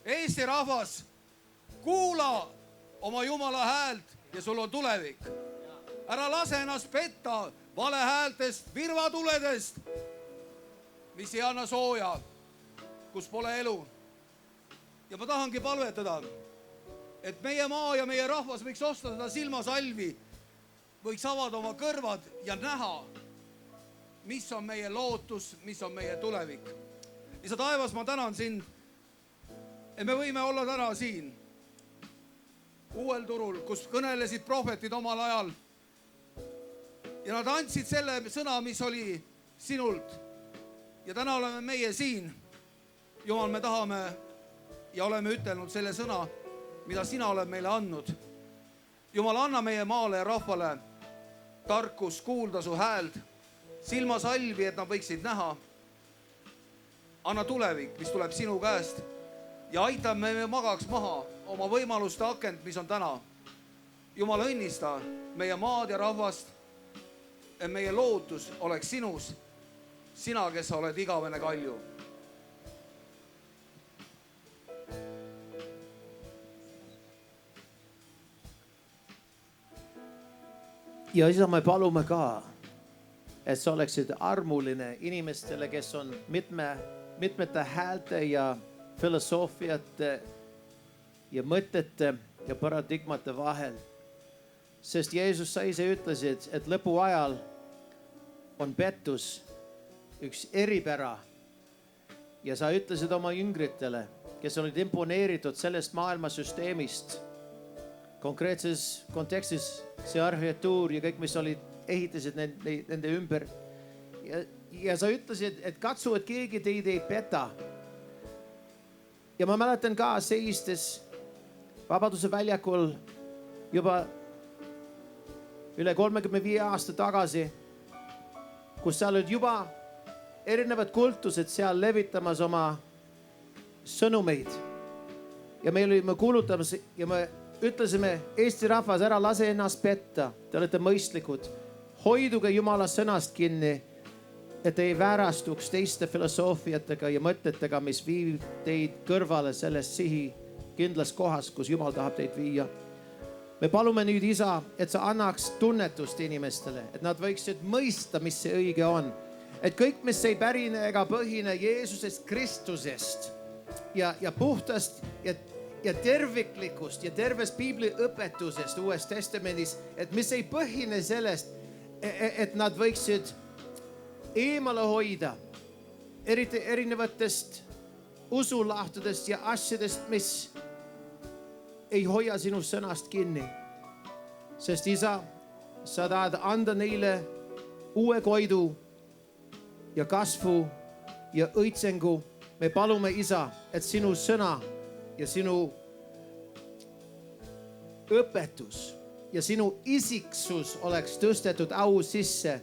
Eesti rahvas, kuula oma Jumala häält ja sul on tulevik. Ära lase ennast petta valehäältest, virvatuledest, mis ei anna sooja, kus pole elu. Ja ma tahangi palvetada, et meie maa ja meie rahvas võiks osta seda silmasalvi, võiks avada oma kõrvad ja näha, mis on meie lootus, mis on meie tulevik. Isa taevas, ma tänan sind, et me võime olla täna siin uuel turul, kus kõnelesid prohvetid omal ajal ja nad andsid selle sõna, mis oli sinult. Ja täna oleme meie siin. Jumal, me tahame ja oleme ütelnud selle sõna, mida sina oled meile andnud. Jumal, anna meie maale ja rahvale tarkus kuulda su hääld, silmasalvi, et nad võiksid näha. Anna tulevik, mis tuleb sinu käest ja aita me magaks maha oma võimaluste akent, mis on täna. Jumal, õnnista meie maad ja rahvast, et meie lootus oleks sinus, sina, kes oled igavene kalju. Ja isa, me palume ka, et sa oleksid armuline inimestele, kes on mitmete häälte ja filosoofiate ja mõtete ja paradigmate vahel. Sest Jeesus, sa ise ütlesid, et lõpu ajal on pettus üks eripära. Ja sa ütlesid oma jüngritele, kes olid imponeeritud sellest maailmasüsteemist, konkreetses kontekstis see arhitektuur ja kõik, mis olid, ehitasid nende ümber. Ja sa ütlesid, et katsu, et keegi teid ei peta. Ja ma mäletan ka seistes Vabaduse väljakul juba üle 35 aasta tagasi, kus seal olid juba erinevad kultused seal levitamas oma sõnumeid. Ja me olime kuulutamas ja me ütlesime, Eesti rahvas, ära lase ennast petta. Te olete mõistlikud. Hoiduge Jumala sõnast kinni, et ei väärastuks teiste filosoofiatega ja mõtetega, mis viib teid kõrvale sellest sihi kindlas kohas, kus Jumal tahab teid viia. Me palume nüüd, isa, et sa annaks tunnetust inimestele, et nad võiksid mõista, mis see õige on. Et kõik, mis ei pärine ega põhine Jeesusest Kristusest ja puhtast ja terviklikust ja tervest Piibli õpetusest Uues Testamendis, et mis ei põhine sellest, et nad võiksid eemale hoida eriti erinevatest usulahtudest ja asjadest, mis ei hoia sinu sõnast kinni. Sest isa, sa tahad anda neile uue koidu ja kasvu ja õitsengu. Me palume, isa, et sinu sõna ja sinu õpetus ja sinu isiksus oleks tõstetud au sisse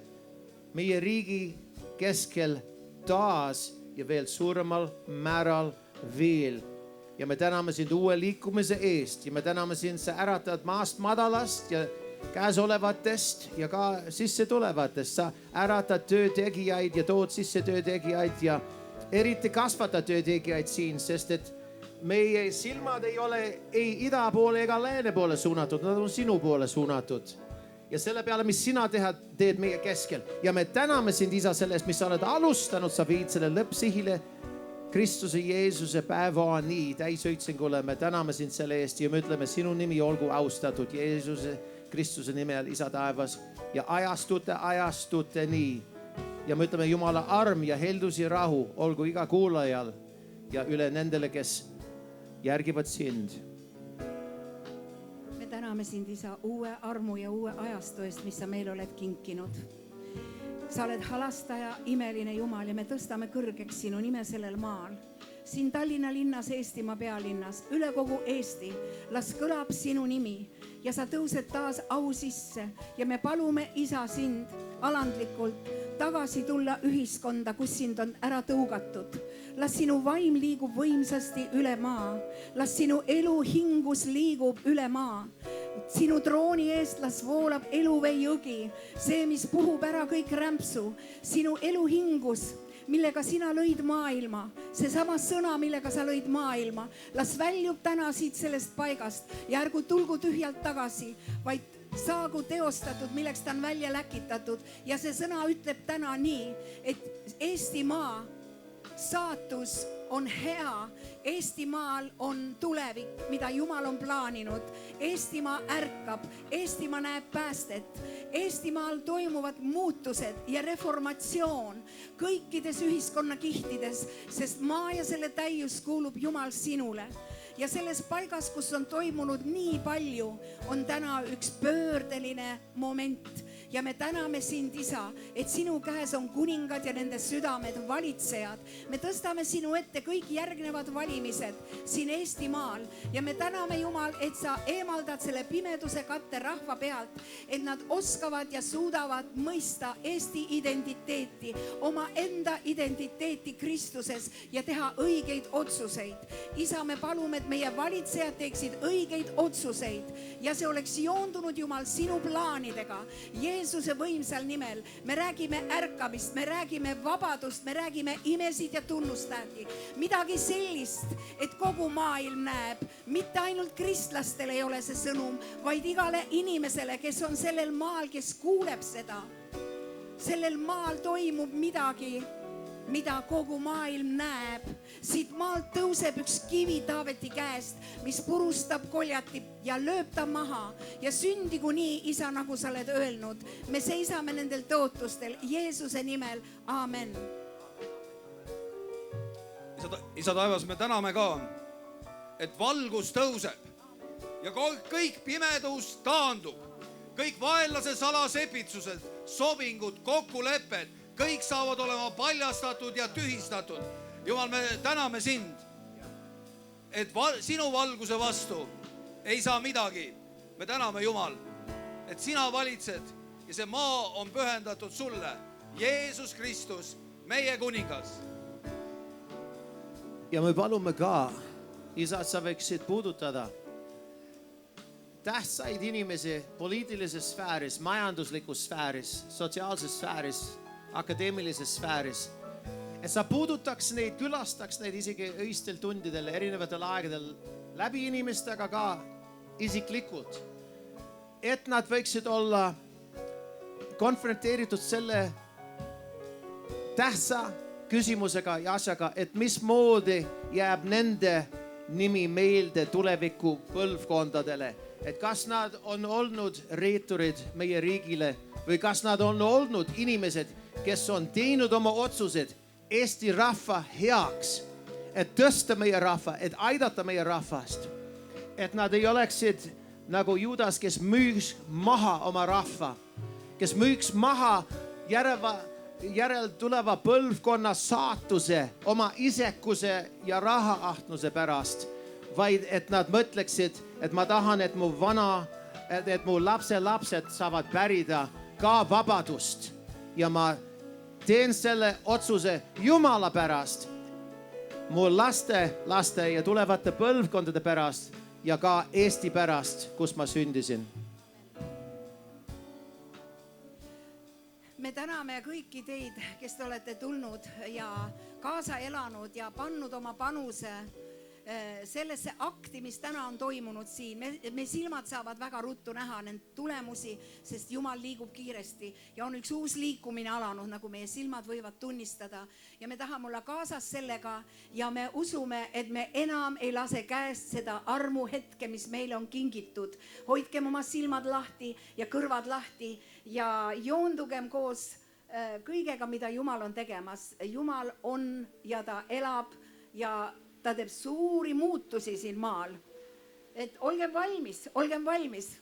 meie riigi keskel taas ja veel suuremal määral veel. Ja me täname sind uue liikumise eest ja me täname sind, sa äratad maast madalast ja käesolevatest ja ka sisse tulevatest. Sa äratad töötegijaid ja tood sisse töötegijaid ja eriti kasvatad töötegijaid siin, sest et meie silmad ei ole ei ida poole ega lääne poole suunatud, nad on sinu poole suunatud. Ja selle peale, mis sina teed meie keskel. Ja me täname sind, isa, sellest, mis sa oled alustanud, sa viid selle lõppsihile Kristuse Jeesuse päevani täisõitsengule. Me täname sind selle eest ja me ütleme, sinu nimi olgu austatud Jeesuse Kristuse nimel, isa taevas ja ajastuteni. Ja me ütleme, Jumala arm ja heldus ja rahu olgu iga kuulajal ja üle nendele, kes järgivad sind. Me täname sind, isa, uue armu ja uue ajastu eest, mis sa meil oled kinkinud. Sa oled halastaja, imeline Jumal ja me tõstame kõrgeks sinu nime sellel maal. Siin Tallinna linnas, Eestimaa pealinnas, üle kogu Eesti, las kõlab sinu nimi ja sa tõused taas au sisse ja me palume, isa, sind alandlikult tagasi tulla ühiskonda, kus sind on ära tõugatud. Las sinu vaim liigub võimsasti üle maa, las sinu elu hingus liigub üle maa. Sinu trooni eest las voolab eluvee jõgi, see, mis puhub ära kõik rämpsu, sinu elu hingus millega sina lõid maailma, seesama sõna, millega sa lõid maailma, las väljub täna siit sellest paigast ja ärgu tulgu tühjalt tagasi, vaid saagu teostatud, milleks ta on välja läkitatud. Ja see sõna ütleb täna nii, et Eestimaa saatus on hea. Eestimaal on tulevik, mida Jumal on plaaninud. Eestimaa ärkab, Eestimaa näeb päästet. Eestimaal toimuvad muutused ja reformatsioon kõikides ühiskonnakihtides, sest maa ja selle täius kuulub Jumal sinule. Ja selles paigas, kus on toimunud nii palju, on täna üks pöördeline moment. Ja me täname sind, Isa, et sinu käes on kuningad ja nende südamed, valitsejad. Me tõstame sinu ette kõik järgnevad valimised siin Eestimaal. Ja me täname, Jumal, et sa eemaldad selle pimeduse katte rahva pealt, et nad oskavad ja suudavad mõista Eesti identiteeti, oma enda identiteeti Kristuses ja teha õigeid otsuseid. Isa, me palume, et meie valitsejad teeksid õigeid otsuseid ja see oleks joondunud, Jumal, sinu plaanidega. Jeesuse võimsal nimel me räägime ärkamist, me räägime vabadust, me räägime imesid ja tunnustähti. Midagi sellist, et kogu maailm näeb, mitte ainult kristlastel ei ole see sõnum, vaid igale inimesele, kes on sellel maal, kes kuuleb seda. Sellel maal toimub midagi, mida kogu maailm näeb. Siit maalt tõuseb üks kivi Taaveti käest, mis purustab Koljati ja lööb ta maha. Ja sündigu nii, Isa, nagu sa oled öelnud. Me seisame nendel tõotustel Jeesuse nimel. Aamen. Isa taevas, me täname ka, et valgus tõuseb ja kõik pimedus taandub. Kõik vaenlase salasepitsused, sobingud, kokkulepped, kõik saavad olema paljastatud ja tühistatud. Jumal, me täname sind, et sinu valguse vastu ei saa midagi. Me täname, Jumal, et sina valitsed ja see maa on pühendatud sulle. Jeesus Kristus, meie kuningas. Ja me palume ka, Isa, et sa võiksid puudutada tähtsaid inimesi poliitilises sfääris, majanduslikus sfääris, sotsiaalses sfääris, akadeemilises sfääris. Et sa puudutaks neid, külastaks neid isegi öistel tundidel, erinevatel aegadel läbi inimestega ka isiklikult. Et nad võiksid olla konfronteeritud selle tähtsa küsimusega ja asjaga, et mismoodi jääb nende nimi meelde tuleviku põlvkondadele. Et kas nad on olnud reeturid meie riigile või kas nad on olnud inimesed, kes on teinud oma otsused Eesti rahva heaks, et tõsta meie rahva, et aidata meie rahvast. Et nad ei oleksid nagu Judas, kes müüks maha oma rahva, kes müüks maha järel tuleva põlvkonna saatuse oma isekuse ja rahaahtnuse pärast, vaid et nad mõtleksid, et ma tahan, et mu lapselapsed saavad pärida ka vabadust ja ma teen selle otsuse Jumala pärast, mu laste ja tulevate põlvkondade pärast ja ka Eesti pärast, kus ma sündisin. Me täname kõiki teid, kes te olete tulnud ja kaasa elanud ja pannud oma panuse sellesse akti, mis täna on toimunud siin. Me silmad saavad väga ruttu näha nende tulemusi, sest Jumal liigub kiiresti ja on üks uus liikumine alanud, nagu meie silmad võivad tunnistada. Ja me tahame olla kaasas sellega ja me usume, et me enam ei lase käest seda armu hetke, mis meile on kingitud. Hoidkem oma silmad lahti ja kõrvad lahti ja joondugem koos kõigega, mida Jumal on tegemas. Jumal on ja ta elab ja ta teeb suuri muutusi siin maal. Et olgem valmis, olgem valmis.